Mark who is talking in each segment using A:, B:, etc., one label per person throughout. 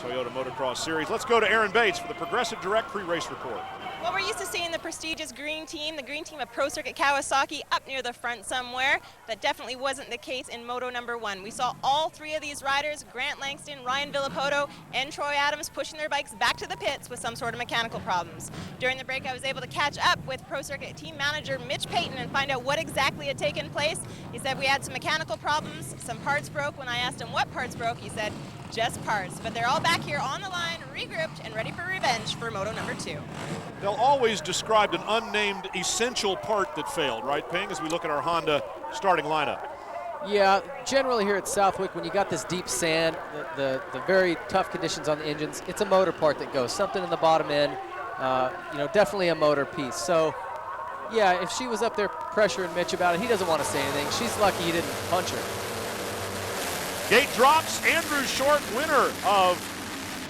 A: Toyota Motocross Series. Let's go to Aaron Bates for the Progressive Direct pre-race report.
B: Well, we're used to seeing the prestigious green team of Pro Circuit Kawasaki up near the front somewhere. That definitely wasn't the case in Moto number 1. We saw all 3 of these riders, Grant Langston, Ryan Villopoto, and Troy Adams, pushing their bikes back to the pits with some sort of mechanical problems. During the break, I was able to catch up with Pro Circuit team manager Mitch Payton and find out what exactly had taken place. He said we had some mechanical problems, some parts broke. When I asked him what parts broke, he said just parts. But they're all back here on the line, regrouped, and ready for revenge for Moto number 2.
A: They'll always describe an unnamed essential part that failed, right, Ping, as we look at our Honda starting lineup?
C: Yeah, generally here at Southwick, when you got this deep sand, the very tough conditions on the engines, it's a motor part that goes, something in the bottom end, definitely a motor piece. So, yeah, if she was up there pressuring Mitch about it, he doesn't want to say anything. She's lucky he didn't punch her.
A: Gate drops. Andrew Short, winner of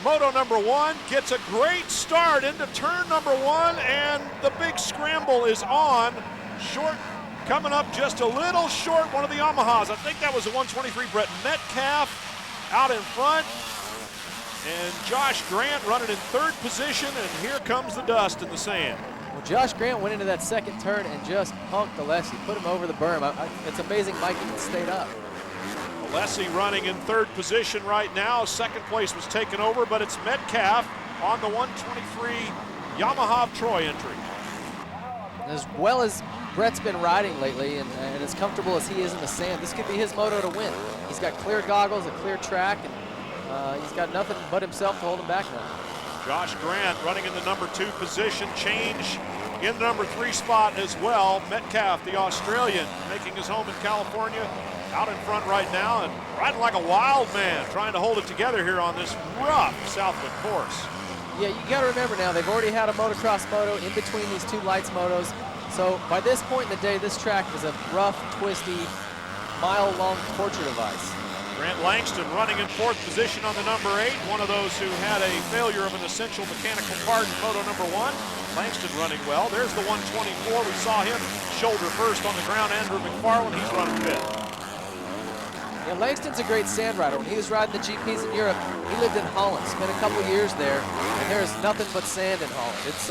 A: Moto number 1, gets a great start into turn number 1, and the big scramble is on. Short coming up just a little short, one of the Yamahas. I think that was a 123. Brett Metcalf out in front. And Josh Grant running in 3rd position, and here comes the dust in the sand.
C: Well, Josh Grant went into that second turn and just punked Alessi, put him over the berm. It's amazing Mike even stayed up.
A: Alessi running in 3rd position right now. 2nd place was taken over, but it's Metcalf on the 123 Yamaha Troy entry.
C: As well as Brett's been riding lately, and as comfortable as he is in the sand, this could be his moto to win. He's got clear goggles, a clear track, and he's got nothing but himself to hold him back now.
A: Josh Grant running in the number 2 position, change in the number 3 spot as well. Metcalf, the Australian, making his home in California, out in front right now and riding like a wild man, trying to hold it together here on this rough Southwick course.
C: Yeah, you got to remember now, they've already had a motocross moto in between these 2 lights motos. So by this point in the day, this track is a rough, twisty, mile-long torture device.
A: Grant Langston running in 4th position on the number 8, one of those who had a failure of an essential mechanical part in Moto number 1. Langston running well. There's the 124. We saw him shoulder first on the ground. Andrew McFarland, he's running 5th.
C: Yeah, Langston's a great sand rider. When he was riding the GPs in Europe, he lived in Holland, spent a couple years there, and there's nothing but sand in Holland. It's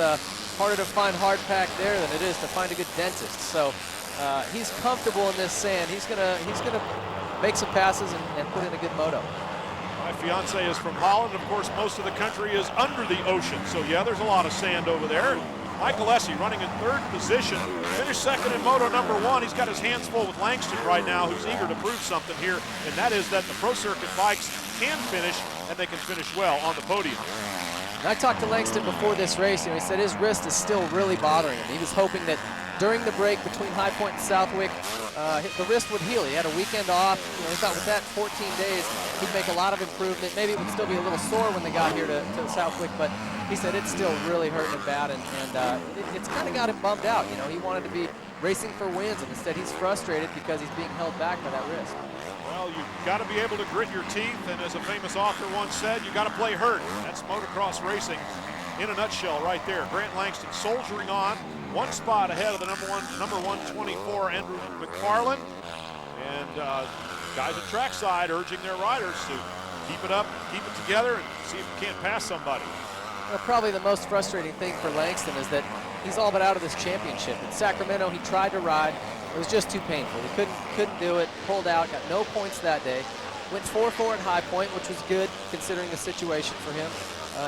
C: harder to find hard pack there than it is to find a good dentist. So he's comfortable in this sand. He's gonna make some passes and put in a good moto.
A: My fiance is from Holland. Of course, most of the country is under the ocean. So yeah, there's a lot of sand over there. Mike Alessi running in 3rd position, finished 2nd in Moto number 1. He's got his hands full with Langston right now, who's eager to prove something here, and that is that the Pro Circuit bikes can finish, and they can finish well on the podium.
C: And I talked to Langston before this race, and he said his wrist is still really bothering him. He was hoping that during the break between High Point and Southwick, the wrist would heal. He had a weekend off. He thought with that 14 days, he'd make a lot of improvement. Maybe it would still be a little sore when they got here to Southwick, but he said it's still really hurting him bad, and it's kind of got him bummed out. He wanted to be racing for wins, and instead he's frustrated because he's being held back by that wrist.
A: Well, you've got to be able to grit your teeth, and as a famous author once said, you got to play hurt. That's motocross racing in a nutshell right there. Grant Langston soldiering on, 1 spot ahead of the number 124, Andrew McFarland. And guys at trackside urging their riders to keep it up, keep it together, and see if you can't pass somebody.
C: Well, probably the most frustrating thing for Langston is that he's all but out of this championship. In Sacramento, he tried to ride. It was just too painful. He couldn't do it, pulled out, got no points that day. Went 4-4 at High Point, which was good considering the situation for him.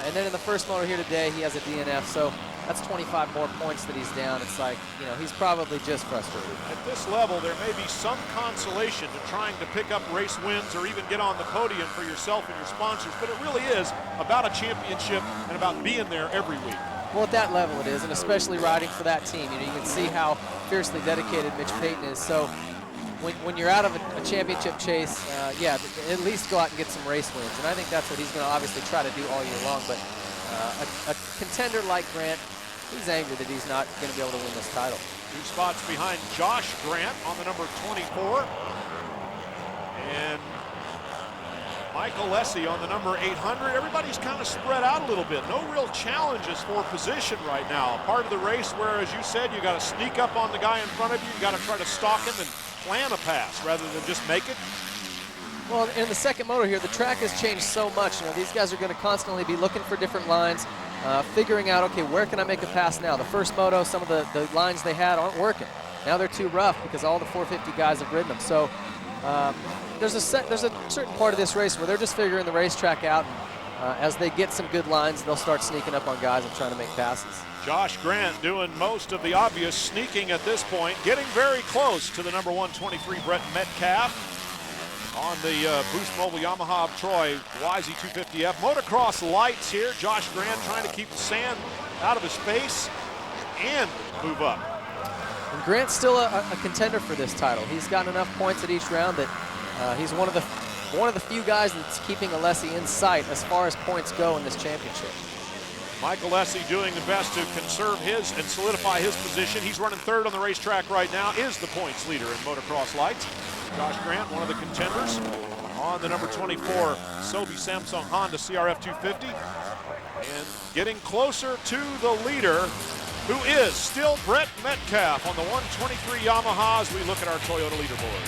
C: And then in the first moto here today, he has a DNF, so that's 25 more points that he's down. It's like, he's probably just frustrated.
A: At this level, there may be some consolation to trying to pick up race wins or even get on the podium for yourself and your sponsors, but it really is about a championship and about being there every week.
C: Well, at that level it is, and especially riding for that team. You can see how fiercely dedicated Mitch Payton is. So when you're out of a championship chase, yeah, at least go out and get some race wins. And I think that's what he's going to obviously try to do all year long. But a contender like Grant, he's angry that he's not going to be able to win this title.
A: 2 spots behind Josh Grant on the number 24. And Mike Alessi on the number 800. Everybody's kind of spread out a little bit. No real challenges for position right now. Part of the race where, as you said, you got to sneak up on the guy in front of you. You got to try to stalk him and plan a pass rather than just make it.
C: Well, in the second moto here, the track has changed so much. You know, these guys are going to constantly be looking for different lines, figuring out, okay, where can I make a pass now? The first moto, some of the lines they had aren't working. Now they're too rough because all the 450 guys have ridden them. So there's a certain part of this race where they're just figuring the racetrack out. As they get some good lines, they'll start sneaking up on guys and trying to make passes.
A: Josh Grant doing most of the obvious sneaking at this point, getting very close to the number 123 Brett Metcalf on the Boost Mobile Yamaha of Troy YZ250F. Motocross Lites here. Josh Grant trying to keep the sand out of his face and move up.
C: And Grant's still a contender for this title. He's gotten enough points at each round that he's one of the few guys that's keeping Alessi in sight as far as points go in this championship.
A: Michael Alessi doing the best to conserve his and solidify his position. He's running third on the racetrack right now, is the points leader in Motocross Lites. Josh Grant, one of the contenders on the number 24 Sobe Samsung Honda CRF 250. And getting closer to the leader, who is still Brett Metcalf on the 123 Yamaha as we look at our Toyota leaderboard.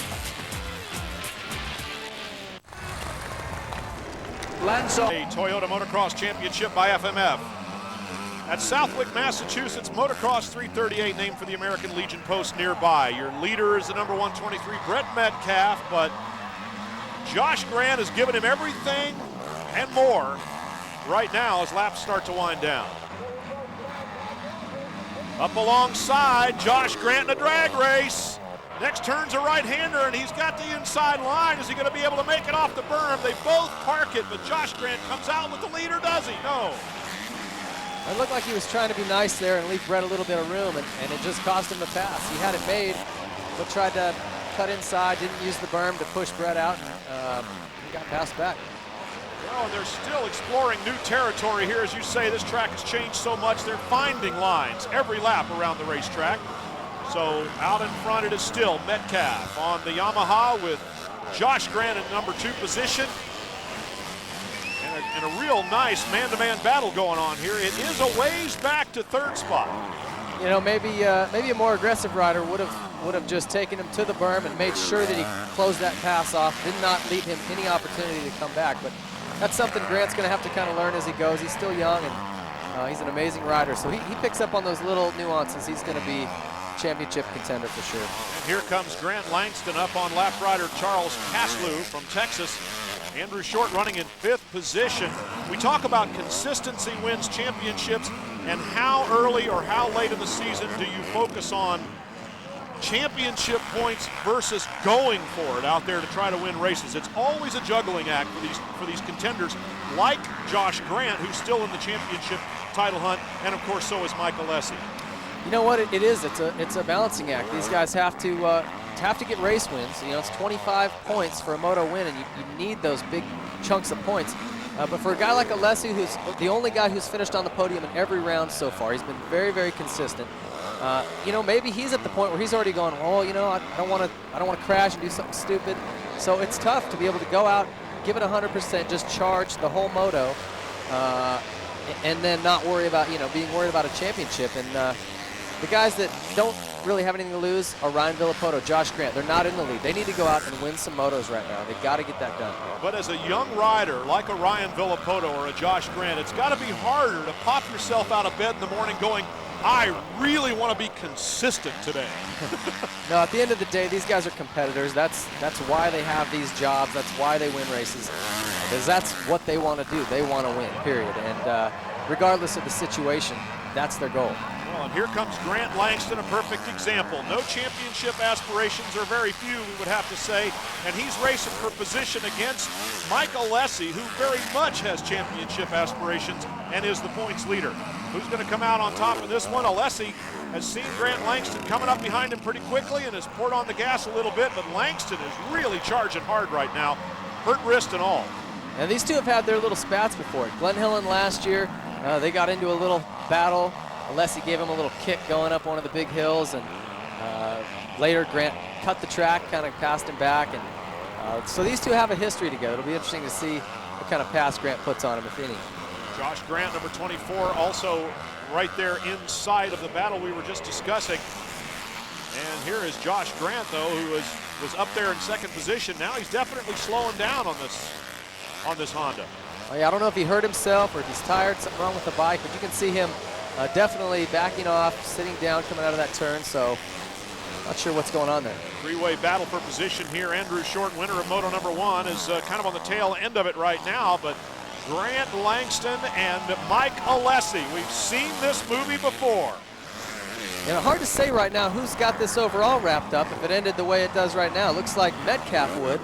D: Langston.
A: A Toyota Motocross Championship by FMF. At Southwick, Massachusetts, Motocross 338, named for the American Legion post nearby. Your leader is the number 123, Brett Metcalf, but Josh Grant has given him everything and more right now as laps start to wind down. Up alongside, Josh Grant in a drag race. Next turn's a right-hander, and he's got the inside line. Is he going to be able to make it off the berm? They both park it, but Josh Grant comes out with the leader, does he? No.
C: It looked like he was trying to be nice there and leave Brett a little bit of room, and it just cost him the pass. He had it made, but tried to cut inside, didn't use the berm to push Brett out, and he got passed back.
A: Oh, they're still exploring new territory here. As you say, this track has changed so much. They're finding lines every lap around the racetrack. So out in front it is still Metcalf on the Yamaha with Josh Grant in number 2 position. And a real nice man-to-man battle going on here. It is a ways back to 3rd spot.
C: You know, maybe a more aggressive rider would have just taken him to the berm and made sure that he closed that pass off, did not leave him any opportunity to come back. But that's something Grant's going to have to kind of learn as he goes. He's still young, and he's an amazing rider. So he picks up on those little nuances. He's going to be championship contender for sure.
A: And here comes Grant Langston up on lap rider Charles Caslew from Texas. Andrew Short running in 5th position. We talk about consistency wins championships, and how early or how late in the season do you focus on championship points versus going for it out there to try to win races? It's always a juggling act for these contenders like Josh Grant, who's still in the championship title hunt, and of course so is Michael Alessi.
C: You know what it is? It's a balancing act. These guys have to get race wins. You know, it's 25 points for a moto win, and you need those big chunks of points. But for a guy like Alessi, who's the only guy who's finished on the podium in every round so far, he's been very, very consistent. You know, maybe he's at the point where he's already going, well, you know, I don't want to crash and do something stupid. So it's tough to be able to go out, give it 100%, just charge the whole moto, and then not worry about, you know, being worried about a championship. And the guys that don't really have anything to lose are Ryan Villopoto, Josh Grant. They're not in the lead. They need to go out and win some motos right now. They've got to get that done.
A: But as a young rider like a Ryan Villopoto or a Josh Grant, it's got to be harder to pop yourself out of bed in the morning going, I really want to be consistent today.
C: No, at the end of the day, these guys are competitors. That's why they have these jobs. That's why they win races, because that's what they want to do. They want to win, period. And regardless of the situation, that's their goal.
A: Well, and here comes Grant Langston, a perfect example. No championship aspirations, or very few, we would have to say, and he's racing for position against Michael Alessi, who very much has championship aspirations and is the points leader. Who's going to come out on top of this one? Alessi has seen Grant Langston coming up behind him pretty quickly and has poured on the gas a little bit, but Langston is really charging hard right now, hurt wrist and all.
C: And these two have had their little spats before. Glen Helen last year, they got into a little battle. Alessi gave him a little kick going up one of the big hills, and later Grant cut the track, kind of passed him back. And so these two have a history together. It'll be interesting to see what kind of pass Grant puts on him, if any.
A: Josh Grant, number 24, also right there inside of the battle we were just discussing. And here is Josh Grant, though, who is was up there in second position. Now he's definitely slowing down on this Honda.
C: Oh, yeah, I don't know if he hurt himself or if he's tired, something wrong with the bike, but you can see him definitely backing off, sitting down, coming out of that turn, so not sure what's going on there.
A: Three-way battle for position here. Andrew Short, winner of Moto #1, is kind of on the tail end of it right now, but Grant Langston and Mike Alessi, we've seen this movie before.
C: You know, hard to say right now who's got this overall wrapped up. If it ended the way it does right now, it looks like Metcalf would,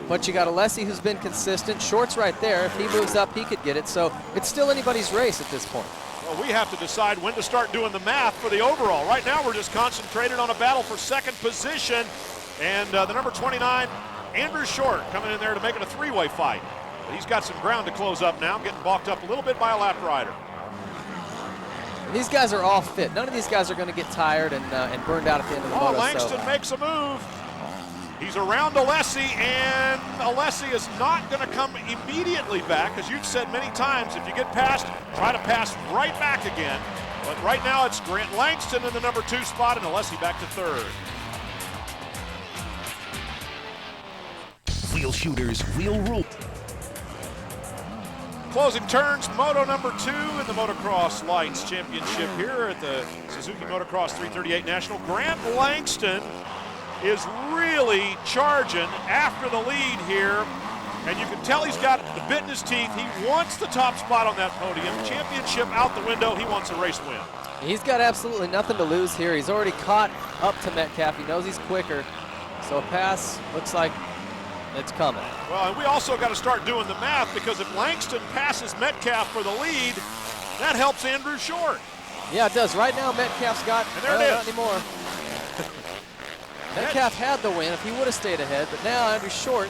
C: but you got Alessi, who's been consistent. Short's right there. If he moves up, he could get it. So it's still anybody's race at this point.
A: Well, we have to decide when to start doing the math for the overall. Right now, we're just concentrated on a battle for second position. And the number 29, Andrew Short, coming in there to make it a three-way fight. But he's got some ground to close up now, getting balked up a little bit by a lap rider.
C: And these guys are all fit. None of these guys are going to get tired and burned out at the end of the moto.
A: Langston makes a move. He's around Alessi, and Alessi is not going to come immediately back. As you've said many times, if you get past, try to pass right back again. But right now it's Grant Langston in the number 2 spot and Alessi back to 3rd.
D: Wheel shooters, wheel rule.
A: Closing turns, Moto number 2 in the Motocross Lites Championship here at the Suzuki Motocross 338 National. Grant Langston is really charging after the lead here, and you can tell he's got the bit in his teeth. He wants the top spot on that podium. Championship out the window. He wants a race win.
C: He's got absolutely nothing to lose here. He's already caught up to Metcalf. He knows he's quicker, so a pass looks like it's coming.
A: Well, and we also got to start doing the math, because if Langston passes Metcalf for the lead, that helps Andrew Short.
C: Yeah, it does. Right now, Metcalf's got,
A: and there it is.
C: Not anymore. Metcalf had the win if he would have stayed ahead, but now Andrew Short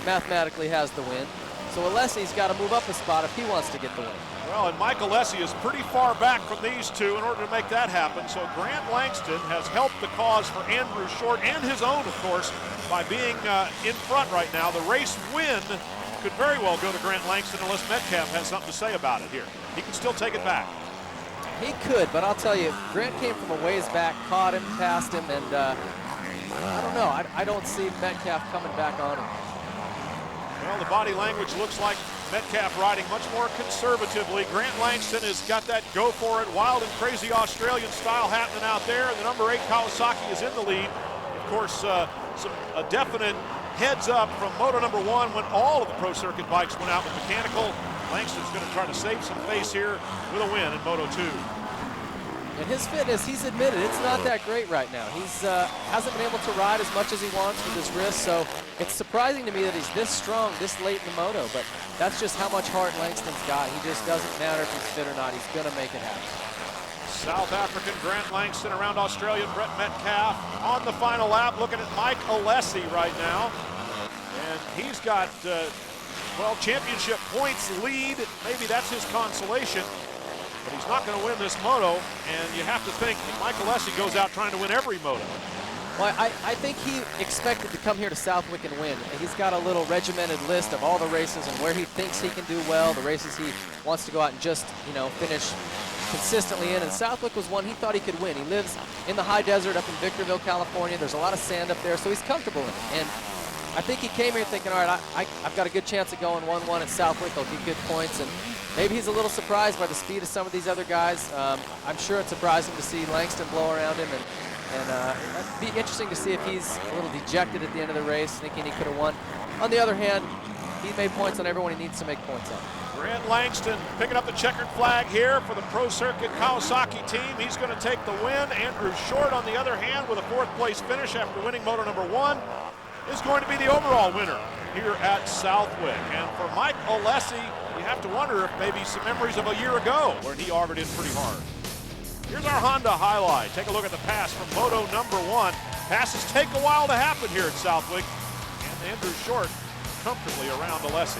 C: mathematically has the win. So Alessi's got to move up a spot if he wants to get the win.
A: Well, and Mike Alessi is pretty far back from these two in order to make that happen. So Grant Langston has helped the cause for Andrew Short, and his own, of course, by being in front right now. The race win could very well go to Grant Langston unless Metcalf has something to say about it here. He can still take it back.
C: He could, but I'll tell you, Grant came from a ways back, caught him, passed him, and I don't know. I don't see Metcalf coming back on him.
A: Well, the body language looks like Metcalf riding much more conservatively. Grant Langston has got that go for it, wild and crazy Australian style happening out there. And the number 8 Kawasaki is in the lead. Of course, a definite heads up from Moto number 1 when all of the Pro Circuit bikes went out with mechanical. Langston's going to try to save some face here with a win in Moto 2.
C: And his fitness, he's admitted, it's not that great right now. He's hasn't been able to ride as much as he wants with his wrist, so it's surprising to me that he's this strong this late in the moto, but that's just how much heart Langston's got. He just doesn't matter if he's fit or not. He's going to make it happen.
A: South African Grant Langston around Australian Brett Metcalf on the final lap, looking at Mike Alessi right now. And he's got, well, championship points lead. Maybe that's his consolation. But he's not going to win this moto, and you have to think Mike Alessi goes out trying to win every moto.
C: Well, I think he expected to come here to Southwick and win. He's got a little regimented list of all the races and where he thinks he can do well, the races he wants to go out and just, you know, finish consistently in. And Southwick was one he thought he could win. He lives in the high desert up in Victorville, California. There's a lot of sand up there, so he's comfortable in it. And I think he came here thinking, all right, I've got a good chance of going 1-1 at Southwick. I'll get good points. And maybe he's a little surprised by the speed of some of these other guys. I'm sure it surprised him to see Langston blow around him. And it'd be interesting to see if he's a little dejected at the end of the race, thinking he could have won. On the other hand, he made points on everyone he needs to make points on.
A: Grant Langston picking up the checkered flag here for the Pro Circuit Kawasaki team. He's going to take the win. Andrew Short, on the other hand, with a 4th place finish after winning Moto number 1, is going to be the overall winner here at Southwick. And for Mike Alessi, you have to wonder if maybe some memories of a year ago when he augered in pretty hard. Here's our Honda highlight. Take a look at the pass from Moto number 1. Passes take a while to happen here at Southwick. And Andrew Short comfortably around Alessi.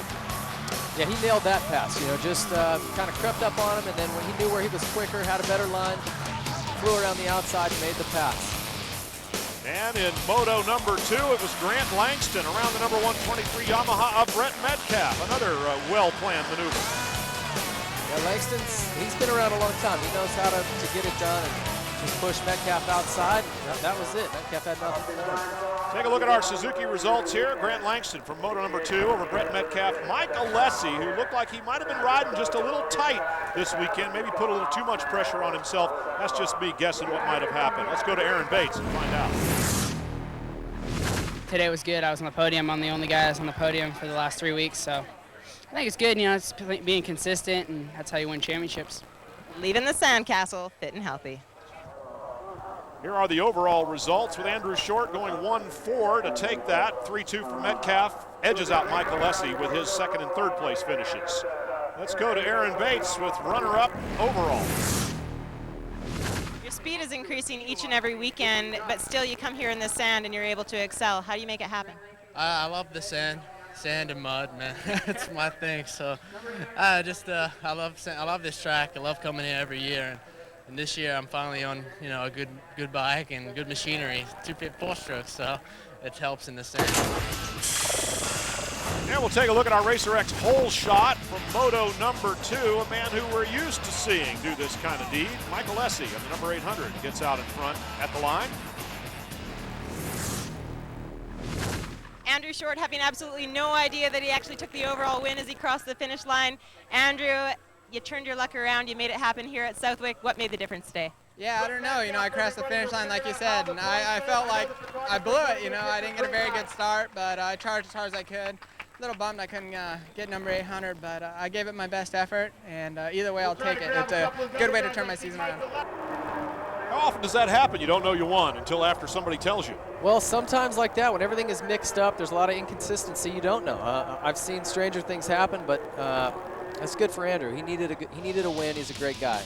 C: Yeah, he nailed that pass, you know, just kind of crept up on him, and then when he knew where he was quicker, had a better line, flew around the outside and made the pass.
A: And in Moto number 2, it was Grant Langston around the number 123 Yamaha of Brett Metcalf. Another well-planned maneuver.
C: Yeah, he's been around a long time. He knows how to get it done. And just pushed Metcalf outside. That was it. Metcalf had nothing for him.
A: Take a look at our Suzuki results here. Grant Langston from Moto number 2 over Brett Metcalf. Mike Alessi, who looked like he might have been riding just a little tight this weekend, maybe put a little too much pressure on himself. That's just me guessing what might have happened. Let's go to Aaron Bates and find out.
D: Today was good. I was on the podium. I'm the only guy that's on the podium for the last 3 weeks, so I think it's good. You know, it's being consistent, and that's how you win championships.
B: Leaving the sandcastle fit and healthy.
A: Here are the overall results with Andrew Short going 1-4 to take that. 3-2 for Metcalf. Edges out Mike Alessi with his second and third place finishes. Let's go to Aaron Bates with runner-up overall.
B: Your speed is increasing each and every weekend, but still you come here in the sand and you're able to excel. How do you make it happen?
E: I love the sand and mud, man. It's my thing. So I love this track. I love coming here every year. And this year I'm finally on, you know, a good bike and good machinery, 4-strokes, so it helps in the sand.
A: And we'll take a look at our Racer X hole shot from Moto number 2, a man who we're used to seeing do this kind of deed. Michael Alessi on the number 800 gets out in front at the line.
B: Andrew Short having absolutely no idea that he actually took the overall win as he crossed the finish line. Andrew, you turned your luck around. You made it happen here at Southwick. What made the difference today?
F: Yeah, I don't know. You know, I crossed the finish line like you said, and I felt like I blew it. You know, I didn't get a very good start, but I charged as hard as I could. A little bummed I couldn't get number 800, but I gave it my best effort, and either way I'll take it. It's a good way to turn my season around.
A: How often does that happen? You don't know you won until after somebody tells you.
C: Well, sometimes like that, when everything is mixed up, there's a lot of inconsistency. You don't know. I've seen stranger things happen, but that's good for Andrew. He needed a win. He's a great guy.